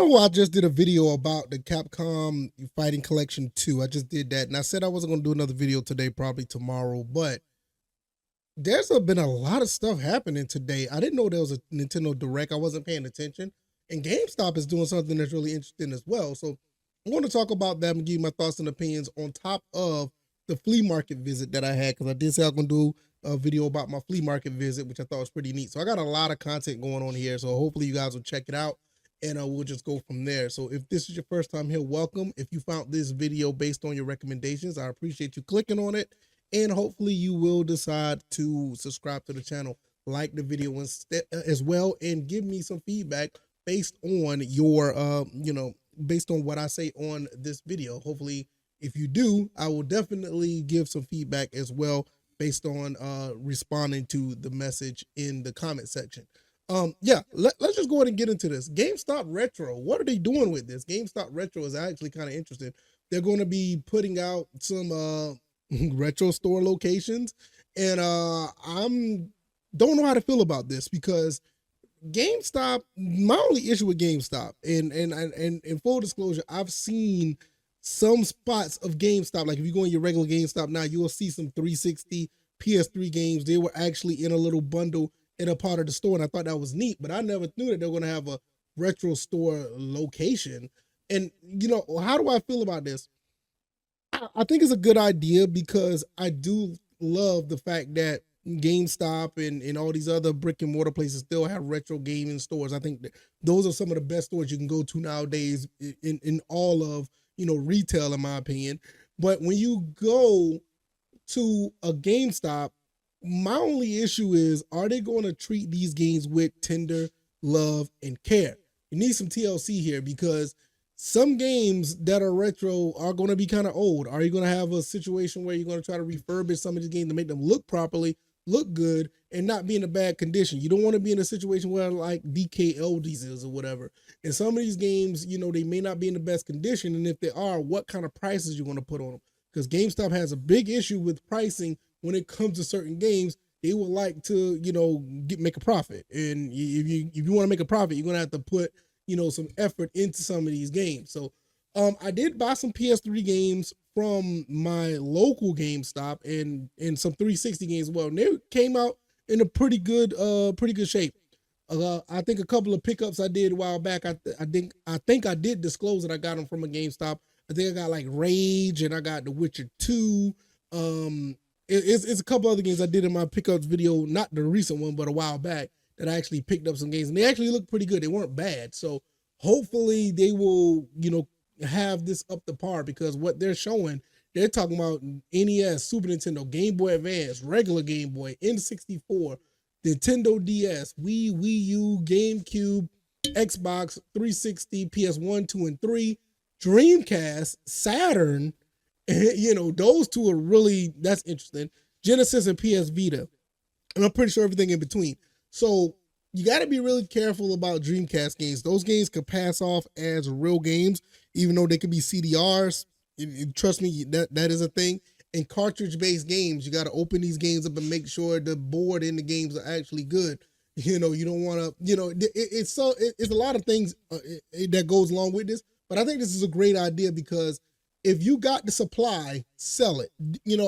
know I just did a video about the Capcom Fighting Collection 2. I just did that. And I said I wasn't going to do another video today, probably tomorrow. But there's been a lot of stuff happening today. I didn't know there was a Nintendo Direct. I wasn't paying attention. And GameStop is doing something that's really interesting as well. So I'm going to talk about that and give you my thoughts and opinions on top of the flea market visit that I had. Because I did say I was going to do a video about my flea market visit, which I thought was pretty neat. So I got a lot of content going on here. So hopefully you guys will check it out. And we'll just go from there. So if this is your first time here, welcome. If you found this video based on your recommendations, I appreciate you clicking on it. And hopefully you will decide to subscribe to the channel, like the video as well, and give me some feedback based on your, based on what I say on this video. Hopefully, if you do, I will definitely give some feedback as well based on responding to the message in the comment section. Let's just go ahead and get into this. GameStop Retro, what are they doing with this? GameStop Retro is actually kind of interesting. They're going to be putting out some retro store locations, and don't know how to feel about this because GameStop, my only issue with GameStop, and in full disclosure, I've seen some spots of GameStop, like if you go in your regular GameStop now, you will see some 360 PS3 games. They were actually in a little bundle in a part of the store, and I thought that was neat, but I never knew that they were going to have a retro store location. And, how do I feel about this? I think it's a good idea because I do love the fact that GameStop and all these other brick and mortar places still have retro gaming stores. I think that those are some of the best stores you can go to nowadays in all of, retail, in my opinion. But when you go to a GameStop, my only issue is, are they going to treat these games with tender love and care? You need some TLC here because some games that are retro are going to be kind of old. Are you going to have a situation where you're going to try to refurbish some of these games to make them look properly, look good, and not be in a bad condition? You don't want to be in a situation where like DKLDs is or whatever. And some of these games, they may not be in the best condition. And if they are, what kind of prices you're going to put on them? Because GameStop has a big issue with pricing when it comes to certain games. They would like to, make a profit. And if you want to make a profit, you're going to have to put, some effort into some of these games. So I did buy some PS3 games from my local GameStop and some 360 games as well. And they came out in a pretty good shape. I think a couple of pickups I did a while back. I think I did disclose that I got them from a GameStop. I think I got like Rage and I got The Witcher 2. It's a couple other games I did in my pickups video, not the recent one, but a while back, that I actually picked up some games, and they actually looked pretty good. They weren't bad. So hopefully they will, have this up to par, because what they're showing, they're talking about NES, Super Nintendo, Game Boy Advance, regular Game Boy, N64, Nintendo DS, Wii U, GameCube, Xbox 360, PS1, 2, and 3, Dreamcast, Saturn. Those two are really, that's interesting. Genesis and PS Vita. And I'm pretty sure everything in between. So you got to be really careful about Dreamcast games. Those games could pass off as real games, even though they could be CDRs. Trust me, that is a thing. And cartridge-based games, you got to open these games up and make sure the board in the games are actually good. You don't want to, it's a lot of things that goes along with this. But I think this is a great idea because if you got the supply, sell it.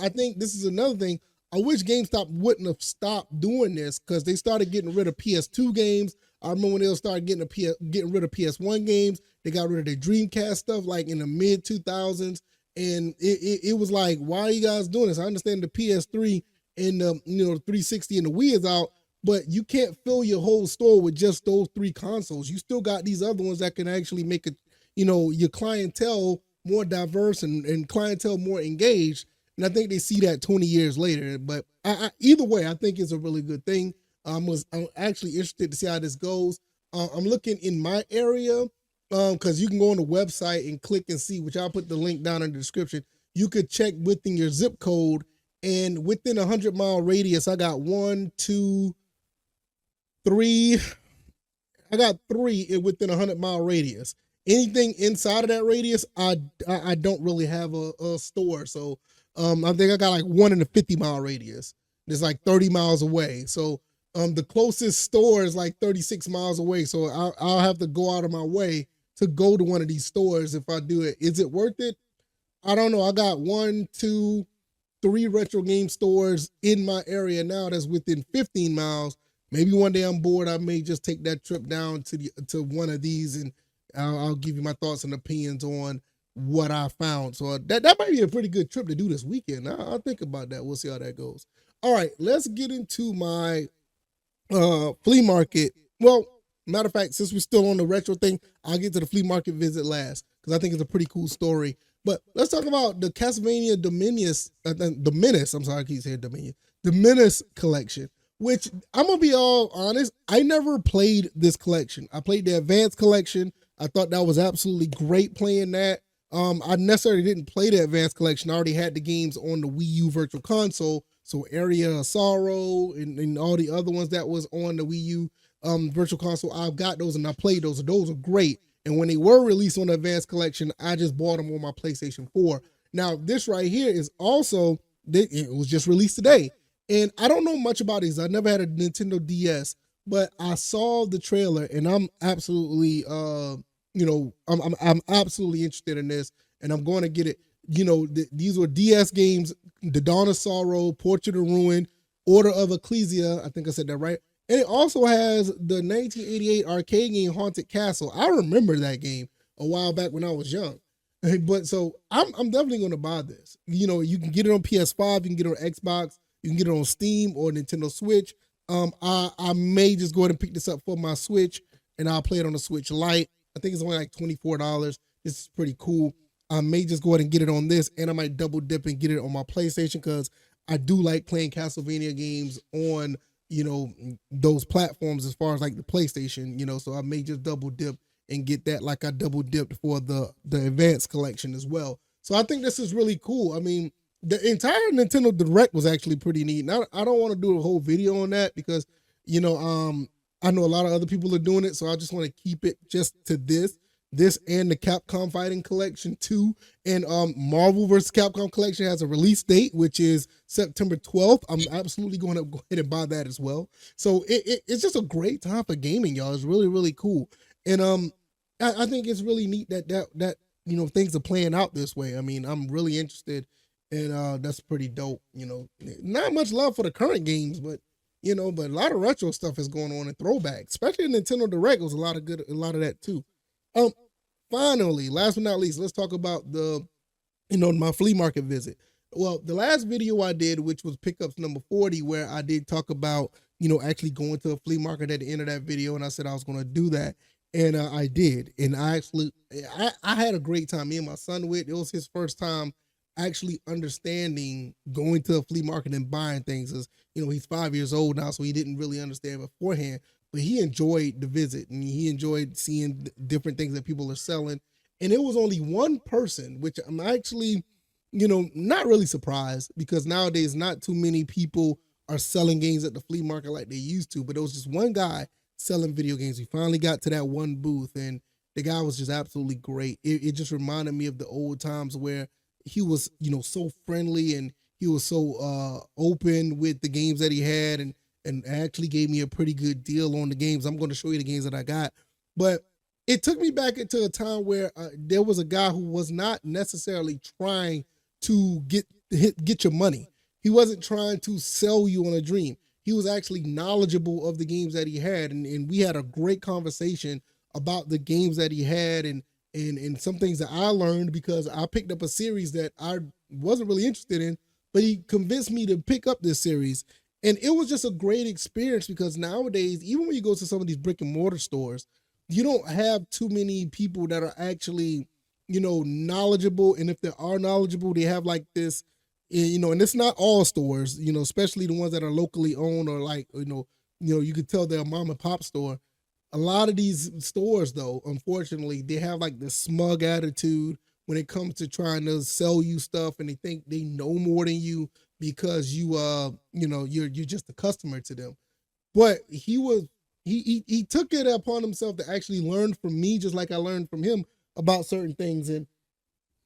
I think this is another thing. I wish GameStop wouldn't have stopped doing this because they started getting rid of PS2 games. I remember when they started getting rid of PS1 games. They got rid of their Dreamcast stuff like in the mid 2000s. And it was like, why are you guys doing this? I understand the PS3 and the 360 and the Wii is out, but you can't fill your whole store with just those three consoles. You still got these other ones that can actually make it, your clientele more diverse and clientele more engaged. And I think they see that 20 years later. But either way, I think it's a really good thing. I'm actually interested to see how this goes. I'm looking in my area because you can go on the website and click and see, which I'll put the link down in the description. You could check within your zip code, and within 100-mile radius, I got 1, 2, 3. I got 3 within 100-mile radius. Anything inside of that radius, I don't really have a store. So I think I got like one in a 50-mile radius. It's like 30 miles away. So the closest store is like 36 miles away. So I'll have to go out of my way to go to one of these stores if I do it. Is it worth it? I don't know. I got 1, 2, 3 retro game stores in my area now that's within 15 miles. Maybe one day I'm bored. I may just take that trip down to one of these, and I'll give you my thoughts and opinions on what I found. So that might be a pretty good trip to do this weekend. I'll think about that. We'll see how that goes. All right, let's get into my flea market. Well, matter of fact, since we're still on the retro thing, I'll get to the flea market visit last because I think it's a pretty cool story. But let's talk about the Castlevania Dominus. I'm sorry, I keep saying Dominion. Dominus collection, which I'm gonna be all honest, I never played this collection. I played the advanced collection. I thought that was absolutely great playing that. I necessarily didn't play the advanced collection. I already had the games on the Wii U Virtual Console, so Area of Sorrow and all the other ones that was on the Wii U Virtual Console. I've got those and I played those. Those are great. And when they were released on the advanced collection, I just bought them on my PlayStation 4. Now, this right here is also, it was just released today. And I don't know much about these. I never had a Nintendo DS, but I saw the trailer and I'm absolutely, I'm absolutely interested in this and I'm going to get it. These were DS games, The Dawn of Sorrow, Portrait of Ruin, Order of Ecclesia. I think I said that right. And it also has the 1988 arcade game Haunted Castle. I remember that game a while back when I was young. But so I'm definitely going to buy this. You can get it on PS5, you can get it on Xbox, you can get it on Steam or Nintendo Switch. I may just go ahead and pick this up for my Switch and I'll play it on the Switch Lite. I think it's only like $24. This is pretty cool. I may just go ahead and get it on this and I might double dip and get it on my PlayStation because I do like playing Castlevania games on those platforms as far as like the PlayStation, so I may just double dip and get that like I double dipped for the advanced collection as well. So I think this is really cool. I mean, the entire Nintendo Direct was actually pretty neat. Now I don't want to do a whole video on that because, I know a lot of other people are doing it. So I just want to keep it just to this and the Capcom Fighting Collection 2 and Marvel vs. Capcom Collection has a release date, which is September 12th. I'm absolutely going to go ahead and buy that as well. So it's just a great time for gaming, y'all. It's really, really cool. And I think it's really neat that things are playing out this way. I mean, I'm really interested and that's pretty dope. Not much love for the current games, but a lot of retro stuff is going on in throwback, especially in Nintendo Direct. Was a lot of that too. Finally, last but not least, let's talk about my flea market visit. Well, the last video I did, which was pickups number 40, where I did talk about, actually going to a flea market at the end of that video. And I said I was going to do that. And I did. And I had a great time. Me and my son went. It was his first time actually understanding going to a flea market and buying things. As he's 5 years old now, so he didn't really understand beforehand. But he enjoyed the visit and he enjoyed seeing different things that people are selling. And it was only one person, which I'm actually, not really surprised because nowadays not too many people are selling games at the flea market like they used to. But it was just one guy selling video games. We finally got to that one booth and the guy was just absolutely great. It just reminded me of the old times where he was, so friendly and he was so open with the games that he had and actually gave me a pretty good deal on the games. I'm going to show you the games that I got. But it took me back into a time where there was a guy who was not necessarily trying to get your money. He wasn't trying to sell you on a dream. He was actually knowledgeable of the games that he had. And we had a great conversation about the games that he had and some things that I learned because I picked up a series that I wasn't really interested in, but he convinced me to pick up this series. And it was just a great experience because nowadays, even when you go to some of these brick and mortar stores, you don't have too many people that are actually, knowledgeable. And if they are knowledgeable, they have like this, and it's not all stores, especially the ones that are locally owned or like, you could tell they're a mom and pop store. A lot of these stores, though, unfortunately, they have like this smug attitude when it comes to trying to sell you stuff and they think they know more than you because you're just a customer to them. But he took it upon himself to actually learn from me, just like I learned from him about certain things. And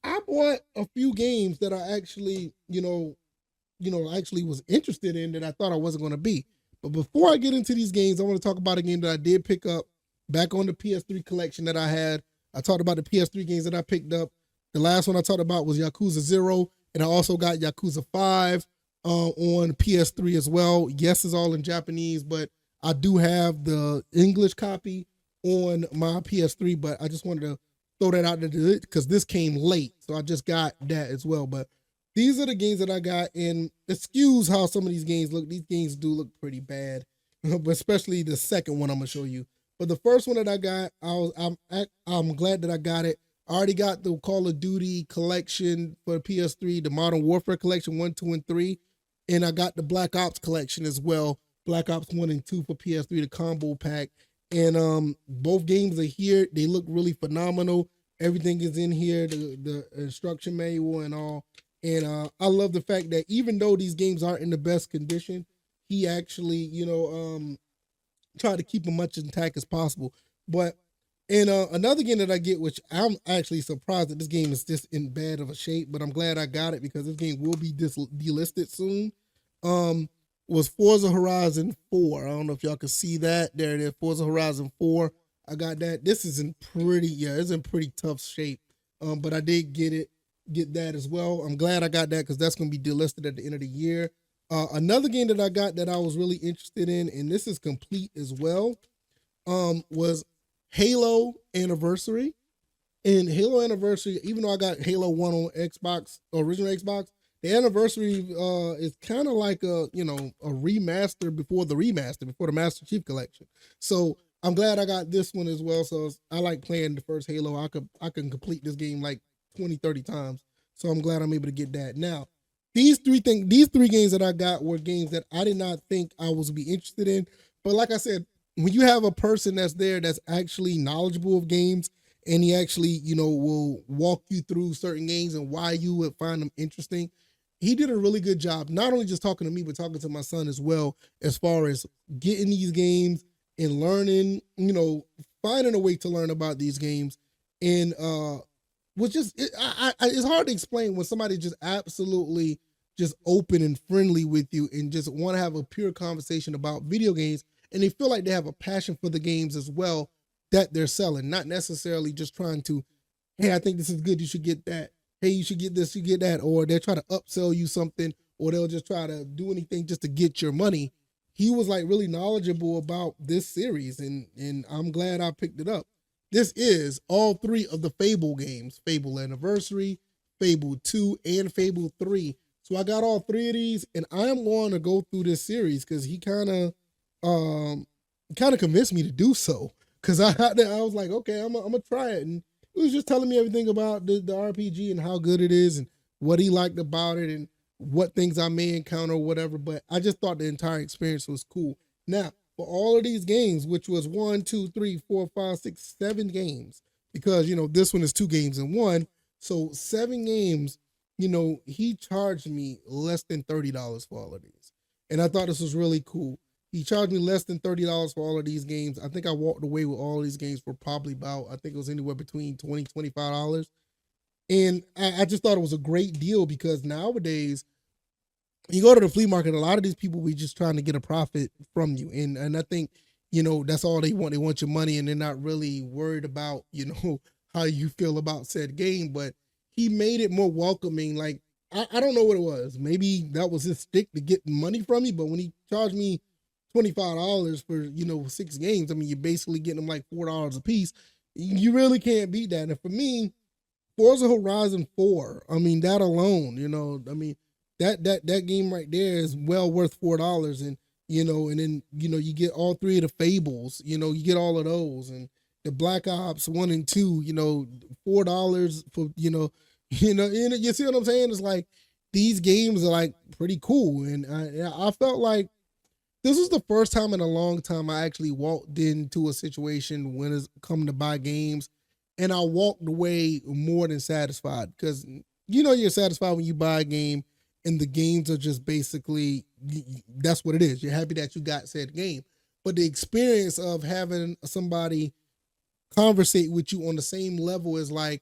I bought a few games that I actually, actually was interested in that I thought I wasn't going to be. But before I get into these games, I want to talk about a game that I did pick up back on the PS3 collection that I had I talked about the PS3 games that I picked up. The last one I talked about was Yakuza 0, and I also got Yakuza 5 on PS3 as well. Yes, it's all in Japanese, but I do have the English copy on my PS3, but I just wanted to throw that out there because this came late, so I just got that as well. But these are the games that I got, and excuse how some of these games look. These games do look pretty bad, but especially the second one I'm gonna show you. But the first one that I got, I'm glad that I got it. I already got the Call of Duty collection for PS3, the Modern Warfare collection 1, 2, and 3, and I got the Black Ops collection as well, Black Ops 1 and 2 for PS3, the combo pack. And both games are here. They look really phenomenal. Everything is in here, the instruction manual and all. And I love the fact that even though these games aren't in the best condition, he actually, try to keep them much intact as possible. But another game that I get, which I'm actually surprised that this game is this in bad of a shape, but I'm glad I got it because this game will be delisted soon. Was Forza Horizon 4. I don't know if y'all can see that. There it is, Forza Horizon 4. I got that. This is in it's in pretty tough shape. But I did get that as well. I'm glad I got that because that's going to be delisted at the end of the year. Another game that I got that I was really interested in, and this is complete as well, was Halo Anniversary. And Halo Anniversary, even though I got Halo 1 on Xbox, original Xbox, the Anniversary is kind of like a remaster before the Master Chief Collection. So I'm glad I got this one as well. So I like playing the first Halo. I can complete this game like 20, 30 times. So I'm glad I'm able to get that. Now, these three games that I got were games that I did not think I was be interested in. But like I said, when you have a person that's there that's actually knowledgeable of games, and he actually, will walk you through certain games and why you would find them interesting, he did a really good job, not only just talking to me, but talking to my son as well, as far as getting these games and learning, finding a way to learn about these games. And was just, it's hard to explain when somebody just absolutely just open and friendly with you and just want to have a pure conversation about video games. And they feel like they have a passion for the games as well that they're selling, not necessarily just trying to, hey, I think this is good, you should get that. Hey, you should get this, you get that. Or they're trying to upsell you something, or they'll just try to do anything just to get your money. He was like really knowledgeable about this series, and I'm glad I picked it up. This is all three of the Fable games, Fable Anniversary, Fable 2, and Fable 3. So I got all three of these, and I am going to go through this series because he kind of convinced me to do so. Because I was like, okay, I'm gonna try it, and he was just telling me everything about the RPG and how good it is and what he liked about it and what things I may encounter or whatever. But I just thought the entire experience was cool. Now, for all of these games, which was 1, 2, 3, 4, 5, 6, 7 games, because this one is 2 games in one, so 7 games. He charged me less than $30 for all of these, and I thought this was really cool. He charged me less than $30 for all of these games. I think I walked away with all of these games for probably about, I think it was anywhere between $20, $25. And I just thought it was a great deal because nowadays, you go to the flea market, a lot of these people be just trying to get a profit from you. And I think, that's all they want. They want your money, and they're not really worried about, how you feel about said game. But he made it more welcoming. Like, I don't know what it was. Maybe that was his stick to get money from me. But when he charged me $25 for 6 games, I mean, you're basically getting them like $4 a piece. You really can't beat that. And for me, Forza Horizon 4, I mean, that alone, I mean, that game right there is well worth $4. And and then you get all 3 of the Fables, you get all of those, and the Black Ops 1 and 2, $4 for you see what I'm saying? It's like these games are like pretty cool, and I felt like this was the first time in a long time I actually walked into a situation when it's come to buy games, and I walked away more than satisfied because you're satisfied when you buy a game and the games are just basically, that's what it is. You're happy that you got said game. But the experience of having somebody conversate with you on the same level is like,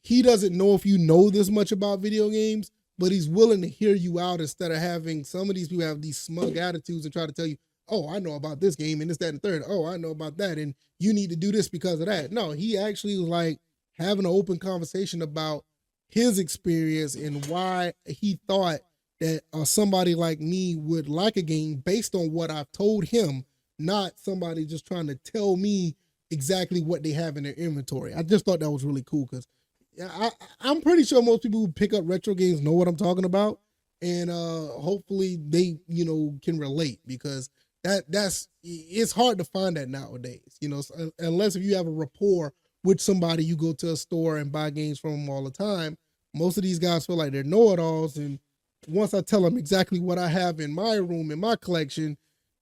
he doesn't know if you know this much about video games, but he's willing to hear you out instead of having some of these people have these smug attitudes and try to tell you, oh, I know about this game and this, that, and third. Oh, I know about that. And you need to do this because of that. No, he actually was like having an open conversation about his experience and why he thought that somebody like me would like a game based on what I've told him, not somebody just trying to tell me exactly what they have in their inventory. I just thought that was really cool because I'm pretty sure most people who pick up retro games know what I'm talking about, and hopefully they can relate because that's it's hard to find that nowadays. Unless if you have a rapport with somebody, you go to a store and buy games from them all the time. Most of these guys feel like they're know-it-alls, and once I tell them exactly what I have in my room in my collection,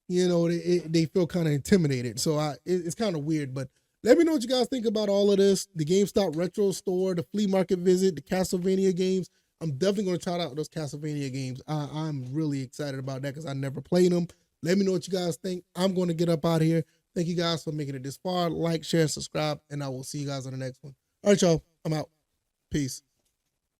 they feel kind of intimidated. So it's kind of weird, but let me know what you guys think about all of this. The GameStop retro store, the flea market visit, the Castlevania games. I'm definitely going to try out those Castlevania games. I'm really excited about that because I never played them. Let me know what you guys think. I'm going to get up out of here. Thank you guys for making it this far. Like, share, subscribe, and I will see you guys on the next one. All right, y'all. I'm out. Peace.